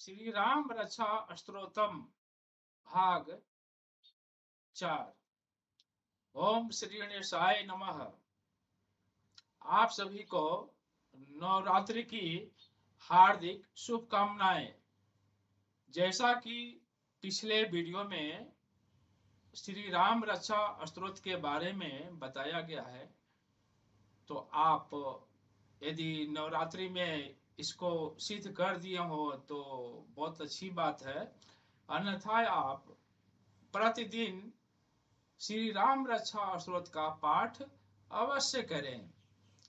श्री राम रक्षा स्तोत्रम भाग 4। ओम श्री गणेशाय नमः। आप सभी को नवरात्रि की हार्दिक शुभकामनाएं। जैसा कि पिछले वीडियो में श्री राम रक्षा स्तोत्र के बारे में बताया गया है, तो आप यदि नवरात्रि में इसको सिद्ध कर दिए हो तो बहुत अच्छी बात है। अन्यथा आप प्रतिदिन श्री राम रक्षा स्तोत्र का पाठ अवश्य करें।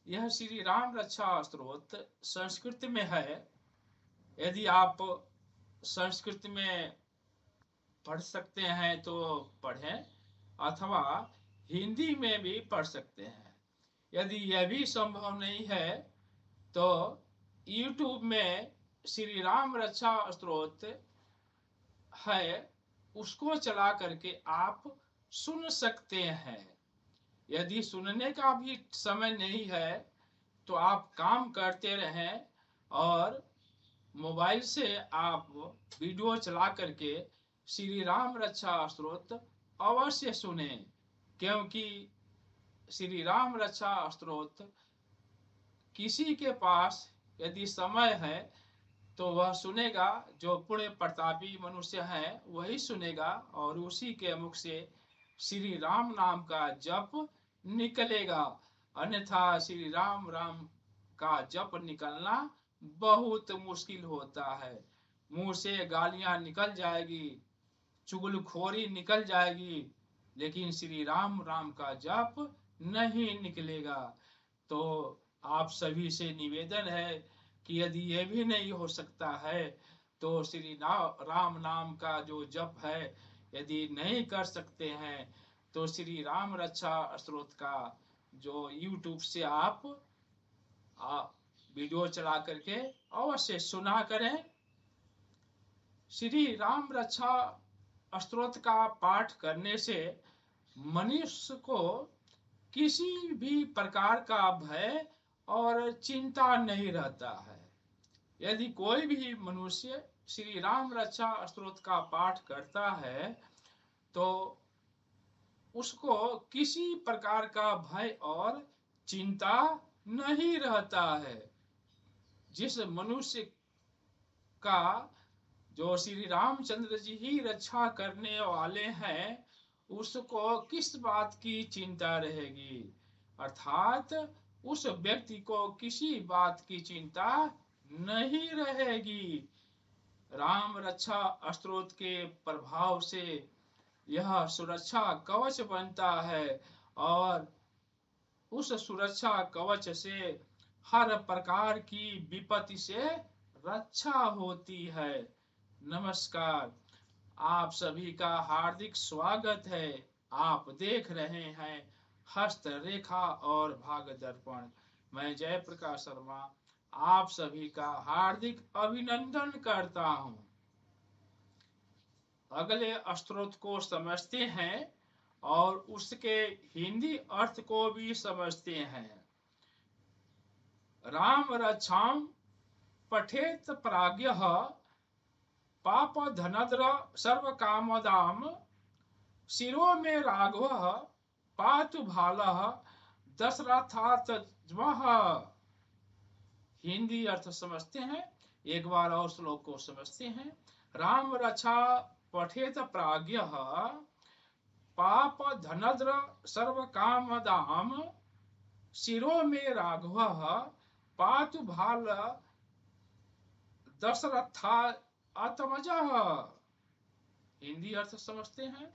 यह श्री राम रक्षा स्तोत्र संस्कृत में है। यदि आप संस्कृत में पढ़ सकते हैं तो पढ़ें, अथवा हिंदी में भी पढ़ सकते हैं। यदि यह भी संभव नहीं है तो YouTube में श्री राम रक्षा स्तोत्र है, उसको चला करके आप सुन सकते हैं। यदि सुनने का भी समय नहीं है तो आप काम करते रहें और मोबाइल से आप वीडियो चला करके श्री राम रक्षा स्तोत्र अवश्य सुने, क्योंकि श्री राम रक्षा स्तोत्र किसी के पास यदि समय है तो वह सुनेगा, जो पुण्य प्रतापी मनुष्य है वही सुनेगा और उसी के मुख से श्री राम नाम का जप निकलेगा। अन्यथा श्री राम राम का जप निकलना बहुत मुश्किल होता है। मुंह से गालियां निकल जाएगी, चुगलखोरी निकल जाएगी, लेकिन श्री राम राम का जप नहीं निकलेगा। तो आप सभी से निवेदन है कि यदि ये भी नहीं हो सकता है तो श्री राम नाम का जो जप है यदि नहीं कर सकते हैं तो श्री राम रक्षा स्तोत्र का जो YouTube से आप वीडियो चला करके अवश्य सुना करें। श्री राम रक्षा स्तोत्र का पाठ करने से मनुष्य को किसी भी प्रकार का भय और चिंता नहीं रहता है। यदि कोई भी मनुष्य श्री राम रक्षा स्तोत्र का पाठ करता है तो उसको किसी प्रकार का भय और चिंता नहीं रहता है। जिस मनुष्य का जो श्री रामचंद्र जी ही रक्षा करने वाले हैं, उसको किस बात की चिंता रहेगी। अर्थात उस व्यक्ति को किसी बात की चिंता नहीं रहेगी। राम रक्षा स्तोत्र के प्रभाव से यह सुरक्षा कवच बनता है और उस सुरक्षा कवच से हर प्रकार की विपत्ति से रक्षा होती है। नमस्कार, आप सभी का हार्दिक स्वागत है। आप देख रहे हैं हस्त रेखा और भाग दर्पण। मैं जयप्रकाश शर्मा आप सभी का हार्दिक अभिनंदन करता हूं। अगले स्तोत्र को समझते हैं और उसके हिंदी अर्थ को भी समझते हैं। राम रक्षाम पठेत प्राज्ञः पाप धनद्र सर्व कामदाम शिरो में राघव पातु भालः दशरथात्मजः। हिंदी अर्थ समझते हैं, एक बार और श्लोक को समझते हैं। राम रक्षा पठेत प्राज्ञः पाप धनद्र सर्व कामदाम शिरो में राघव पातु भाल दशरथात्मजः। हिंदी अर्थ समझते हैं।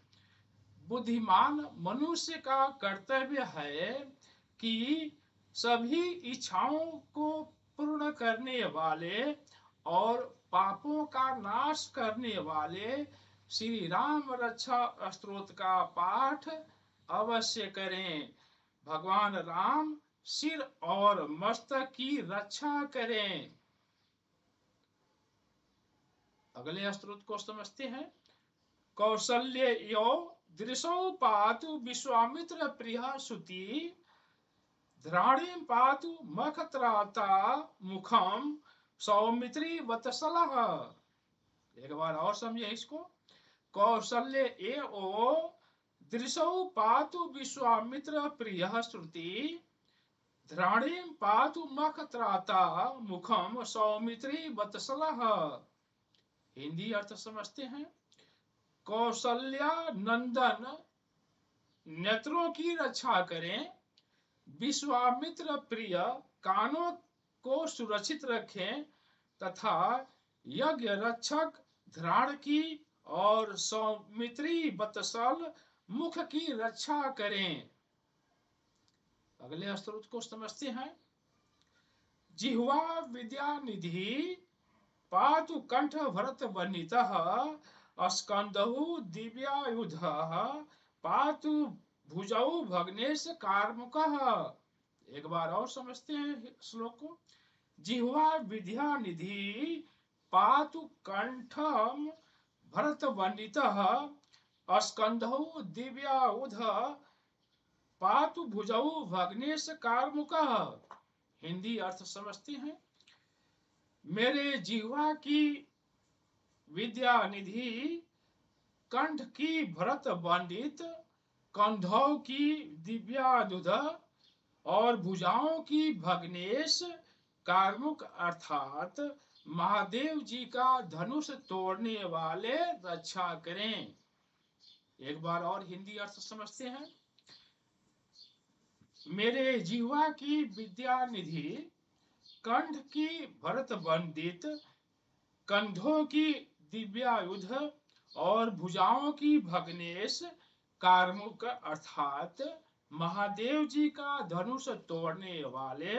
बुद्धिमान मनुष्य का कर्तव्य है कि सभी इच्छाओं को पूर्ण करने वाले और पापों का नाश करने वाले श्री राम रक्षा स्तोत्र का पाठ अवश्य करें। भगवान राम सिर और मस्तक की रक्षा करें। अगले स्तोत्र को समझते हैं। कौशल्य यो दृशौ पातु विश्वामित्र प्रिया सुति ध्राणीं पातु मखत्राता मुखम सौमित्री वत्सलः। एक बार और समझे इसको। कौशल्य एवो दृशौ पातु विश्वामित्र प्रिय श्रुति ध्राणीम पातु मख त्राता मुखम सौमित्री वत्सलः। हिंदी अर्थ समझते हैं। कौशल्या नंदन नेत्रों की रक्षा करें, विश्वामित्र प्रिय कानों को सुरक्षित रखें तथा यज्ञ रक्षक ध्राण की और सौमित्री वत्सल मुख की रक्षा करें। अगले स्त्रोत को समझते हैं। जिह्वा विद्या निधि पातु कंठ भरत वनितः स्कंदहु दिव्यायुधः पातु भुजौ भग्नेश कार्मुकः। एक बार और समझते हैं श्लोक को। जिह्वा विद्या निधि पातु कंठम भरत वनितः स्कंदहु दिव्यायुधः पातु भुजौ भग्नेश कार्मुकः। हिंदी अर्थ समझते हैं। मेरे जिह्वा की विद्या निधि, कंठ की भरत वंदित, कंधों की दिव्यायुध और भुजाओं की भग्नेश कार्मुक अर्थात महादेव जी का धनुष तोड़ने वाले रक्षा करें। एक बार और हिंदी अर्थ समझते हैं। मेरे जिह्वा की विद्या निधि, कंठ की भरत वंदित, कंधों की दिव्यायुध और भुजाओं की भग्नेश कार्मुक अर्थात महादेव जी का धनुष तोड़ने वाले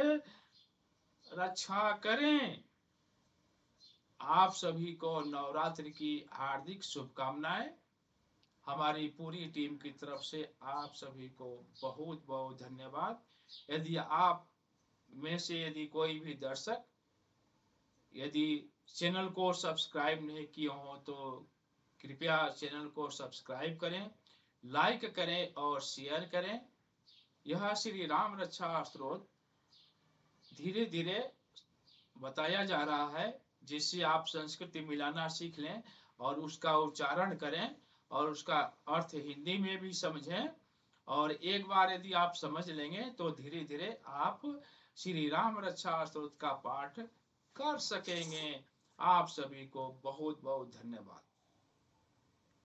रक्षा करें। आप सभी को नवरात्रि की हार्दिक शुभकामनाएं। हमारी पूरी टीम की तरफ से आप सभी को बहुत बहुत धन्यवाद। यदि आप में से यदि कोई भी दर्शक यदि चैनल को सब्सक्राइब नहीं किए हो तो कृपया चैनल को सब्सक्राइब करें, लाइक करें और शेयर करें। यह श्री राम रक्षा स्त्रोत धीरे धीरे बताया जा रहा है, जिससे आप संस्कृति मिलाना सीख लें और उसका उच्चारण करें और उसका अर्थ हिंदी में भी समझें। और एक बार यदि आप समझ लेंगे तो धीरे धीरे आप श्री राम रक्षा स्त्रोत का पाठ कर सकेंगे। आप सभी को बहुत बहुत धन्यवाद।